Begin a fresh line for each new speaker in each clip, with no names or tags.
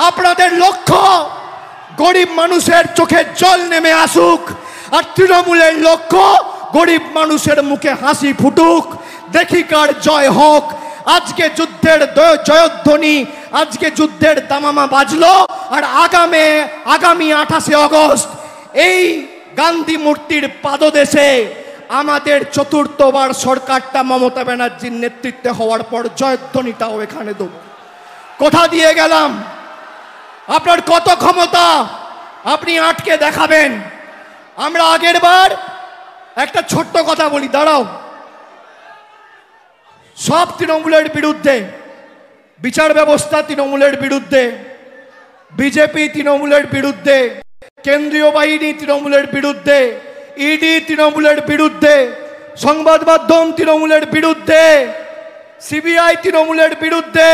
আপনাদের লক্ষ্য গরিব মানুষের চোখে জল নেমে আসুক, আর তৃণমূলের লক্ষ্য গরিব মানুষের মুখে হাসি ফুটুক, দেখি কার জয় হোক। আজকে যুদ্ধের জয়ধ্বনি, আজকে যুদ্ধের দামামা বাজলো, আর আগামী 28শে আগস্ট এই গান্ধী মূর্তির পাদদেশে আমাদের চতুর্থবার সরকারটা মমতা ব্যানার্জির নেতৃত্বে হওয়ার পর জয়ধ্বনিটাও এখানে দেব। কোথা দিয়ে গেলাম? আপনার কত ক্ষমতা আপনি আটকে দেখাবেন? আমরা আগের বার একটা ছোট্ট কথা বলি, দাঁড়াও, সব তৃণমূলের বিরুদ্ধে, বিচার ব্যবস্থা তৃণমূলের বিরুদ্ধে, বিজেপি তৃণমূলের বিরুদ্ধে, কেন্দ্রীয় বাহিনী তৃণমূলের বিরুদ্ধে, ইডি তৃণমূলের বিরুদ্ধে, সংবাদ মাধ্যম তৃণমূলের বিরুদ্ধে, সিবিআই তৃণমূলের বিরুদ্ধে,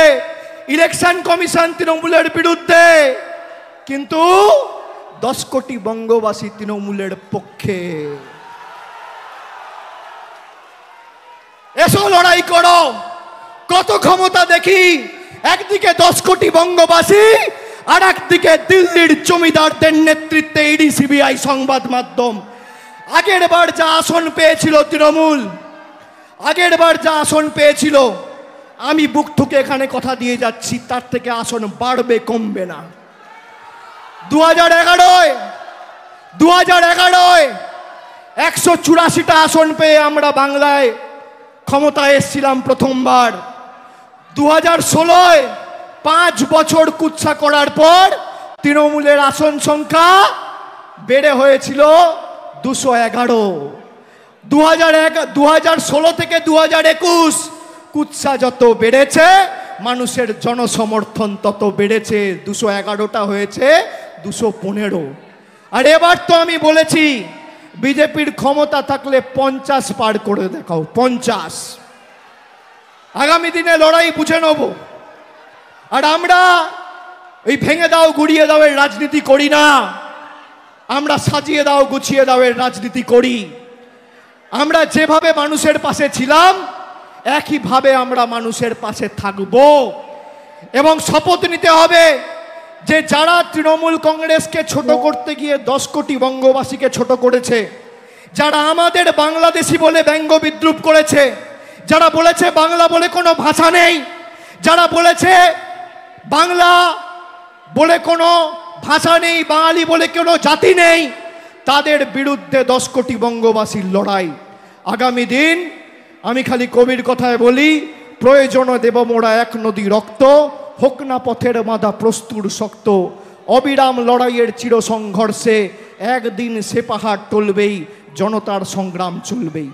ইলেকশন কমিশন তৃণমূলের বিরুদ্ধে, কিন্তু 10 কোটি বঙ্গবাসী তৃণমূলের পক্ষে। এসো লড়াই করো, কত ক্ষমতা দেখি। একদিকে 10 কোটি বঙ্গবাসী, আর একদিকে দিল্লির জমিদারদের নেতৃত্বে ইডি সিবিআই সংবাদ মাধ্যম। আগের বার যা আসন পেয়েছিল তৃণমূল, আগের বার যা আসন পেয়েছিল, আমি বুক ঠুকে এখানে কথা দিয়ে যাচ্ছি, তার থেকে আসন বাড়বে, কমবে না। 2011 184টা আসন পেয়ে আমরা বাংলায় ক্ষমতায় এসেছিলাম প্রথমবার। 2016 5 বছর কুৎসা করার পর তৃণমূলের আসন সংখ্যা বেড়ে হয়েছিল 211। 2016 থেকে 2021 কুৎসা যত বেড়েছে, মানুষের জনসমর্থন তত বেড়েছে, 211টা হয়েছে 215। আর এবার তো আমি বলেছি, বিজেপির ক্ষমতা থাকলে 50 পার করে দেখাও, 50। আগামী দিনে লড়াই বুঝে নেব। আর আমরা এই ভেঙে দাও গুড়িয়ে দাও এর রাজনীতি করি না, আমরা সাজিয়ে দাও গুছিয়ে দাও এর রাজনীতি করি। আমরা যেভাবে মানুষের পাশে ছিলাম, একইভাবে আমরা মানুষের পাশে থাকব। এবং শপথ নিতে হবে যে যারা তৃণমূল কংগ্রেসকে ছোট করতে গিয়ে 10 কোটি বঙ্গবাসীকে ছোট করেছে, যারা আমাদের বাংলাদেশি বলে ব্যঙ্গ বিদ্রুপ করেছে, যারা বলেছে বাংলা বলে কোনো ভাষা নেই, যারা বলেছে বাংলা বলে কোনো ভাষা নেই, বাঙালি বলে কোনো জাতি নেই, তাদের বিরুদ্ধে 10 কোটি বঙ্গবাসীর লড়াই। আগামী দিন আমি খালি কবির কথায় বলি, প্রয়োজনে দেব মোরা 1 নদী রক্ত, হোক না পথের মাদা প্রস্তুর শক্ত। অবিরাম লড়াইয়ের চির সংঘর্ষে একদিন সে পাহাড় টলবেই, জনতার সংগ্রাম চলবেই।